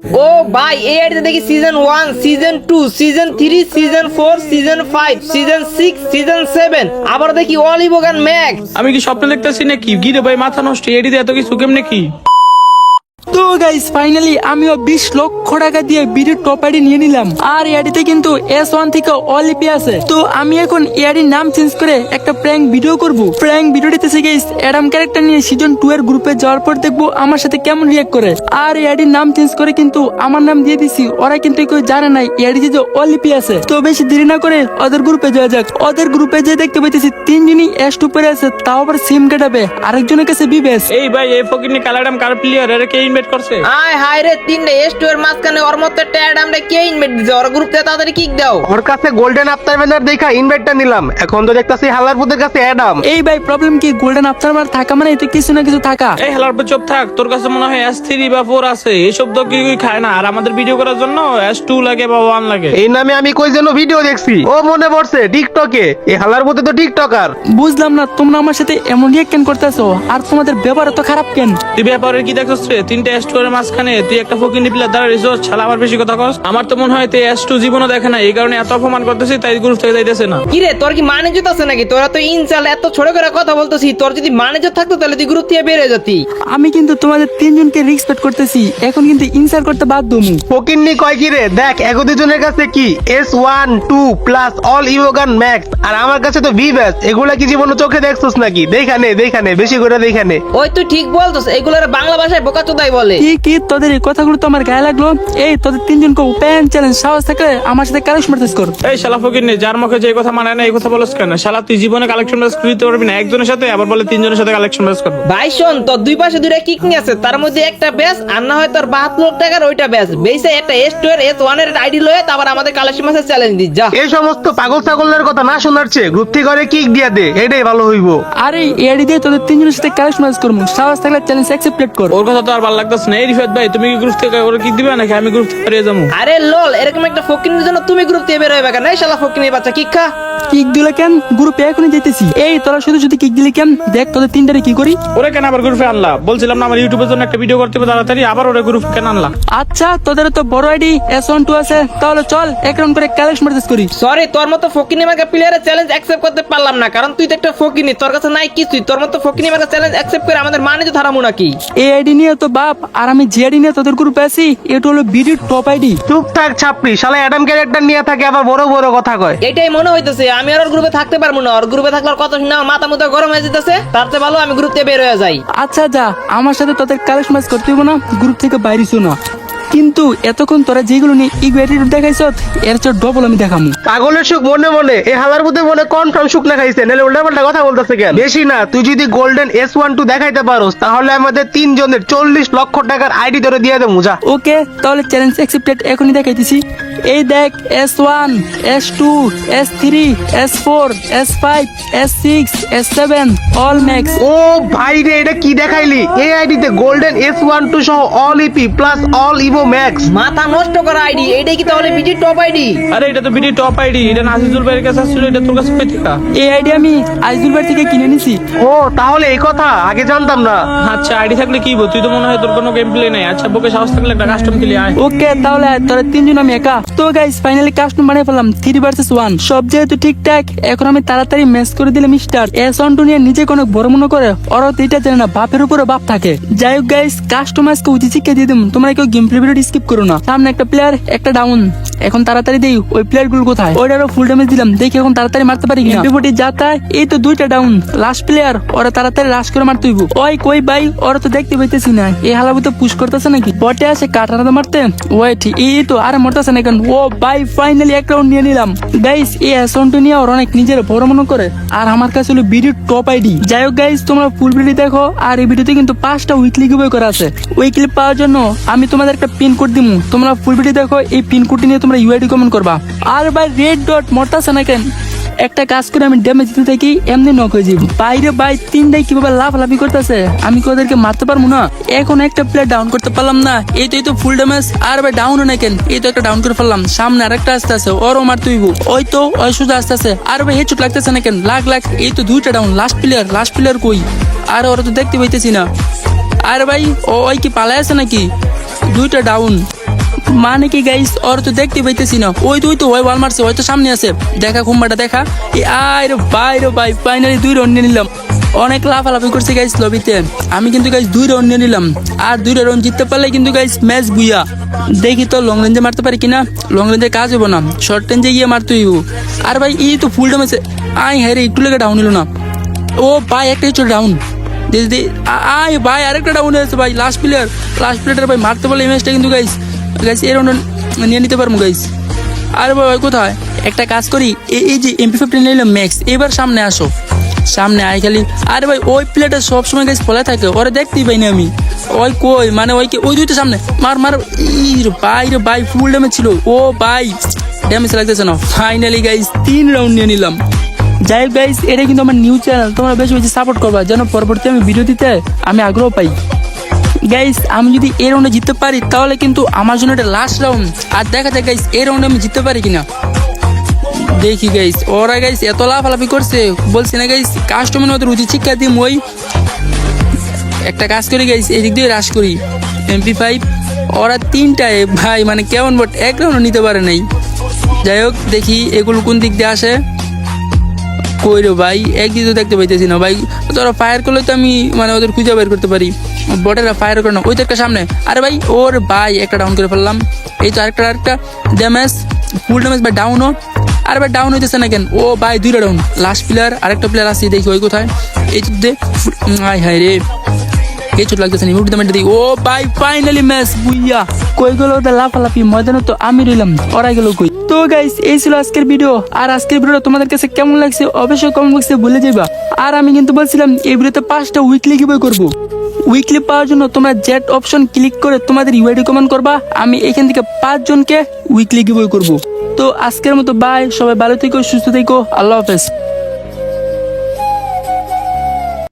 ও ভাই এই আইডিতে দেখি season 1, season 2, season 3, season 4, season 5, season 6, season 7, আবার দেখি অলিভগান ম্যাক। আমি কি স্বপ্ন দেখতেছি নাকি? গিরে ভাই মাথা নষ্ট, এডিতে এত কিছু কেমনে কি? তো গাইস ফাইনালি আমিও 20 লক্ষ টাকা দিয়ে বিডির টপ আইডি নিয়ে নিলাম। আর এআইডিতে কিন্তু S1 থেকে অলিপি আছে। তো আমি এখন এআইডির নাম চেঞ্জ করে একটা প্র্যাঙ্ক ভিডিও করব। প্র্যাঙ্ক ভিডিওটিতে গাইস অ্যাডাম ক্যারেক্টার নিয়ে সিজন 2 এর গ্রুপে যাওয়ার পর দেখবো আমার সাথে কেমন রিঅ্যাক্ট করে। আর এআইডির নাম চেঞ্জ করে কিন্তু আমার নাম দিয়ে দিছি। ওরা কিন্তু কেউ জানে না এআইডিতে যে অলিপি আছে। তো বেশি দেরি না করে ওদের গ্রুপে যাওয়া যাক। ওদের গ্রুপে যে দেখতে পাইতেছি তিনজনই S2 পরে আছে, তাও আবার সিম কাটাবে, আরেকজনের কাছে বিবেস। এই ভাই এই ফকিনি কালাডাম কার প্লেয়ার এর কে ইনভাইট করছে? আয় হায় রে, তিনটে S2 এর মাঝখানে ওর মতো ট্যাড আমরা কে ইনভাইট দিছে? ওর গ্রুপে তাড়াতাড়ি কিক দাও। ওর কাছে গোল্ডেন আফটার ব্যানার দেখা ইনভাইটটা নিলাম, এখন তো দেখতাছি হালারপুতের কাছে অ্যাডাম। এই ভাই প্রবলেম কি? গোল্ডেন আফটার মার থাকা মানে তো কিছু না কিছু থাকা। এই হেলার পর চুপ থাক, তোর কাছে মনে হয় S3 বা 4 আছে, এসব তো কি খায় না। আর আমাদের ভিডিও করার জন্য S2 লাগে বা 1 লাগে। এই নামে আমি কই যেন ভিডিও দেখছি, ও মনে পড়ছে টিকটকে। এই হালারপুতে তো টিকটকার। বুঝলাম না তোমরা আমার সাথে এমন রিয়েক্ট কেন করতেছো, আর তোমাদের ব্যবহার তো খারাপ কেন? তুই ব্যাপারে কি দেখছস রে? তিনটা S2 এর মাঝখানে তুই একটা ফকিনি প্লেয়ার দ্বারা রিসোর্স ছাড়া আবার বেশি কথা কস। আমার তো মনে হয় তুই S2 জীবনও দেখে না, এই কারণে এত অপমান করতেছিস, তাই গ্রুপ থেকে যাইতেছে না। কি রে, তোর কি মানে জুত আছে নাকি? তোরা তো ইনসাল এত ছোট করে কথা বলতেছি, তোর যদি মানে জুত থাকতো তাহলে তুই গ্রুপ থেকে বের হয়ে যেতি। আমি কিন্তু তোমাদের তিনজনকে রেসপেক্ট করতেছি, এখন কিন্তু ইনসার করতে বাধ্য আমি। ফকিন্নি কয় কি রে? দেখ এগো দুজনের কাছে কি S1 2 প্লাস অল ইভোগান ম্যাক্স, আর আমার কাছে তো ভি ব্যাস। এগুলা কি জীবনে চোখে দেখছস নাকি? দেখানে বেশি করে দেখানে। ওই তুই ঠিক বলতস, এগুলোর বাংলা ভাষায় বোকাচোদাই বলে। কি তোদের এই কথাগুলো তো আমার গায়ে লাগলো। এই তোদের তিনজনকে ওপেন চ্যালেঞ্জ, সাহস থাকলে আমার সাথে কালেকশন ম্যাচ কর। এই শালা ফকিনি, যার মুখে যে কথা মানায় না এই কথা বলছ কেন? শালা তুই জীবনে কালেকশন ম্যাচ করতে পারবি না একজনের সাথে, আবার বলে তিনজনের সাথে কালেকশন ম্যাচ করব। ভাই শোন, তোর দুই পাশে দুইটা কিকিং আছে, তার মধ্যে একটা ব্যাস আর না হয় তোর 72 লাখ টাকার ওইটা ব্যাস বেসে একটা S2 এর S1 এর আইডি লয়ে তারপর আমাদের কালেকশন ম্যাচের চ্যালেঞ্জ দি যা। এই সমস্ত পাগল ছাগলের কথা না শোনার চেয়ে গ্রুপ থেকে করে কিক দিয়া দে, এটাই ভালো হইব। আরে এআইডি দিয়ে তোদের তিনজনের সাথে কালেকশন ম্যাচ করবো, সাহস থাকলে চ্যালেঞ্জ অ্যাকসেপ্ট কর। ওর কথা তো আর ভালো লাগতেছে না। এই রিফাত ভাই, তুমি কি গ্রুপ থেকে ওরে কিক দিবে নাকি আমি গ্রুপ থেকে বেরিয়ে যাবো? আরে লল, এরকম একটা ফকিনের জন্য তুমি গ্রুপ থেকে বের হইবে কেন? এই শালা ফকিনের বাচ্চা কিক খা। কিক দিলে কেন? গ্রুপে এখনই যেতেছি। এই তোরা শুধু শুধু কিক দিলি কেন? দেখ তোদের তিনটারে কি করি। ওরে কেন আবার গ্রুপে আনলা? বলছিলাম না আমার ইউটিউবের জন্য একটা ভিডিও করতে হবে তাড়াতাড়ি, আবার ওরে গ্রুপে কেন আনলা? আচ্ছা তোদের তো বড় আইডি S1 2 আছে, তাহলে চল এক রাউন্ড করে কালেকশন ম্যাচ করি। সরি, তোর মতো ফকিনি মার্কা প্লেয়ারের চ্যালেঞ্জ অ্যাকসেপ্ট করতে পারলাম না, কারণ তুই তো একটা ফকিনি, তোর কাছে নাই কিছুই। তোর মতো ফকিনি মার্কা চ্যালেঞ্জ অ্যাকসেপ্ট করে আমাদের মানে তো ধারামু নাকি? এই আইডি নিয়ে তো বাপ, আর আমি যে আইডি নিয়ে তোদের গ্রুপে আছি এটা হলো বিডির টপ আইডি। চুপ থাক ছাপড়ি, শালা অ্যাডাম ক্যারেক্টার নিয়ে থাকে আবার বড় বড় কথা কয়। এটাই মনে হইতেছে আমি আর ওর গ্রুপে থাকতে পারবো না। ওর গ্রুপে থাকলে ওর কথা শুনে আমার মাথা মুথা গরম হয়ে যেতেছে, তার চেয়ে ভালো আমি গ্রুপ থেকে বের হয়ে যাই। আচ্ছা যা, আমার সাথে তোদের কালেকশন ম্যাচ করতে হইব না, গ্রুপ থেকে বাইরেছিও না। কিন্তু এতক্ষণ তোরা যেগুলো নিয়ে ইগো অ্যাটিটিউড দেখাইছ, এর চেয়ে ডবল আমি দেখামু। পাগলের সুখ মনে মনে, এই হালারপুতে মনে কনফার্ম সুখ না খাইছে, নাহলে উল্টাপাল্টা কথা বলতেছে কেন? বেশি না, তুই যদি গোল্ডেন S1 2 দেখাইতে পারোস তাহলে আমাদের তিনজনের 40 লক্ষ টাকার আইডি ধরে দিয়ে দেবো যা। ওকে তাহলে চ্যালেঞ্জ অ্যাকসেপ্টেড, এখনই দেখাইতেছি। এই দেখ S1 S2 S3 S4 S5 S6 S7 all max. ও ভাই রে, এটা কি দেখাইলি? এই আইডিতে গোল্ডেন S1 2 সহ all EP plus all Evo Max. মাথা নষ্ট করা আইডি, এইটাই কি তাহলে বিটির টপ আইডি? আরে এটা তো ভিডিও টপ আইডি, এটা নাজিজুল ভাইয়ের কাছে ছিল, এটা তোর কাছে পেতে কা? এই আইডি আমি আইজুল ভাই থেকে কিনে নিছি। ও তাহলে এই কথা আগে জানতাম না। আচ্ছা আইডি থাকলে কি বল? তুই তো মনে হয় তোর কোনো গেম প্লে নাই। আচ্ছা বুকে সাহস থাকলে একটা কাস্টম খেলি আয়। ওকে তাহলে তোরা তিনজন আমি একা। তো গাইস ফাইনালি কাস্টম বানিয়ে ফেললাম 3 ভার্সেস 1। সব যেহেতু ঠিকঠাক, এখন আমি তাড়াতাড়ি ম্যাচ করে দিলাম স্টার। S1 2 নিয়ে নিজে কোনো বড় মনে করে, ওরা তো এটা জানে না বাপের উপরে বাপ থাকে। যাই হোক গাইস, কাস্টমাইজকে উচিত শিক্ষা দিয়ে দিম, তোমরা কেউ গেম প্লে ভিডিও স্কিপ করো না। সামনে একটা প্লেয়ার, একটা ডাউন। এখন তাড়াতাড়ি দেই ওই প্লেয়ার গুলো কোথায়। ওইটারও ফুল ড্যামেজ দিলাম, দেখি এখন তাড়াতাড়ি মারতে পারি কিনা। এমপি যাতা, এই তো 2টা ডাউন। লাস্ট প্লেয়ার, ওরা তাড়াতাড়ি লাশ করে মারতে হইব। ওই কই ভাই, ওরা তো দেখতে পাইতেছি না। এই হালাবুতে পুশ করতেছে নাকি? বটে আছে কাটারাতে মারতে। ওয়েট, এই তো আরে মরতেছে না কেন? ও ভাই ফাইনালি এক রাউন্ড নিয়ে নিলাম। গাইস এই S1 2 নিয়ে ওরা অনেক নিজের বড় মনে করে, আর আমার কাছে হলো বিডির টপ আইডি। যাই হোক গাইস, তোমরা ফুল ভিডিও দেখো। আর এই ভিডিওতে কিন্তু 5টা উইকলি গিভওয়ে করা আছে। উইকলি পাওয়ার জন্য আমি তোমাদের একটা পিন কোড দিমু, তোমরা ফুল ভিডিও দেখো। এই পিন কোডটি নিয়ে তোমরা ইউআইডি কমেন্ট করবা। আর ভাই রেড ডট মরতেছে না কেন? একটা কাজ করে আমি ড্যামেজ দিতে থাকি, এমনি নক হয়ে যাবো। বাইরে ভাই তিনটাই কিভাবে লাফালাফি করতেছে, আমি কি ওদেরকে মারতে পারবো না? এখন একটা প্লেয়ার ডাউন করতে পারলাম না। এই তো ফুল ড্যামেজ। আর ভাই ডাউন না কেন? এই তো একটা ডাউন করে ফেললাম। সামনে আরেকটা আসতে আছে, ওরও মারতে হইব। ওই তো ওই সোজা আসতে আছে। আর ভাই হেডশট লাগতেছে না কেন? লাগ। এই তো 2টা ডাউন। লাস্ট প্লেয়ার কই? আর ওরা তো দেখতে পাইতেছি না। আর ভাই ওই কি পালাই আছে নাকি? 2টা ডাউন। মানে কি গাইস, ওর তো দেখতে পাইতেছি না। ওই তো ওই ওয়াল মারছে, হয়তো সামনে আছে। দেখা খুম্বাটা দেখা। আয় রে ভাই ফাইনালি 2 রাউন্ড নিয়ে নিলাম। অনেক লাফালাফি করছে গাইস লবিতে। আমি কিন্তু গাইস 2 রাউন্ড নিয়ে নিলাম। আর 2 রাউন্ড জিততে পারলে কিন্তু গাইস ম্যাচ বুইয়া। দেখি তো লং রেঞ্জে মারতে পারি কিনা। লং রেঞ্জে কাজ হবো না, শর্ট রেঞ্জে গিয়ে মারতে হইব। আর ভাই এই তো ফুল ড্যামেজ। আয় হ্যাঁ রে, একটু লেগে ডাউন নিল না। ও ভাই একটা হচ্ছে ডাউন। আয় ভাই আরেকটা ডাউন হয়েছে ভাই। লাস্ট প্লেয়ার ভাই মারতে পারলে এই ম্যাচটা কিন্তু গাইস এই রাউন্ড নিয়ে নিতে পারবো গাইস। আরে ভাই কোথায় একটা কাজ করি, এই যে MP15 নিলাম ম্যাক্স। এবার সামনে আসো, সামনে আয় খালি। আরে ভাই ওই প্লেয়ারটা সবসময় গাইস ফলে থাকে, ওরা দেখতেই পাইনি আমি। ওই কই মানে ওই দুইটা সামনে মার। রে ভাই ফুল ড্যামেজ ছিল। ও ভাই ড্যামেজ লাগতেছে না। ফাইনালি গাইস 3 রাউন্ড নিয়ে নিলাম। যাই হোক গাইস, এটা কিন্তু আমার নিউ চ্যানেল, তোমরা বেশি বেশি সাপোর্ট করবা যেন পরবর্তী আমি ভিডিও দিতে আমি আগ্রহ পাই। গাইস আমি যদি এই রাউন্ডে জিততে পারি তাহলে কিন্তু আমার জন্য এটা লাস্ট রাউন্ড। আর দেখা যায় গাইস এই রাউন্ডে আমি জিততে পারি কিনা। দেখি গাইস, ওরা গাইস এত লাফালাফি করছে, বলছি না গাইস কাস্টমার ওদের উচিত শিক্ষা দিই। ওই একটা কাজ করি গাইস, এদিক দিয়ে রাশ করি MP5। ওরা 3টায় ভাই মানে কেমন বট 1 রাউন্ড নিতে পারে নাই। যাই হোক দেখি এগুলো কোন দিক দিয়ে আসে। কই রে ভাই, একদিকে তো দেখতে পাইতেছি না ভাই। তোরা ফায়ার করলে তো আমি মানে ওদের খুঁজে বের করতে পারি। বটেরা ফায়ার করে না, ওই তো একটা সামনে। আরে ভাই ওর ভাই একটা ডাউন করে ফেললাম। এই তো আরেকটা ড্যামেজ, ফুল ড্যামেজ ভাই ডাউনও। আরে ভাই ডাউন হইতেছে না কেন। ও ভাই 2টা ডাউন। লাস্ট প্লেয়ার আরেকটা প্লেয়ার আছে, দেখি ওই কোথায়। এই তো দে আয় হায় রে, এই চোট লাগতেছে না। ও ভাই ফাইনালি ম্যাচ বুইয়া। কই গেল ওদের লাফালাফি, ময়দানে তো আমি রইলাম, ওরা গেল কই। তো গাইস এই ছিল আজকের ভিডিও। আর আজকের ভিডিওটা তোমাদের কাছে কেমন লাগছে অবশ্যই কমেন্ট বক্সে বলে যাইবা। আর আমি কিন্তু বলছিলাম এই ভিডিওতে 5টা উইকলি গিভওয়ে করব। উইকলি পাওয়ার জন্য তোমরা জেট অপশন ক্লিক করে তোমাদের ইউআইডি কমেন্ট করবা। আমি এখান থেকে 5 জনকে উইকলি গিভওয়ে করব। তো আজকের মতো বাই, সবাই ভালো থেকো, সুস্থ থেকো, আল্লাহ হাফেজ।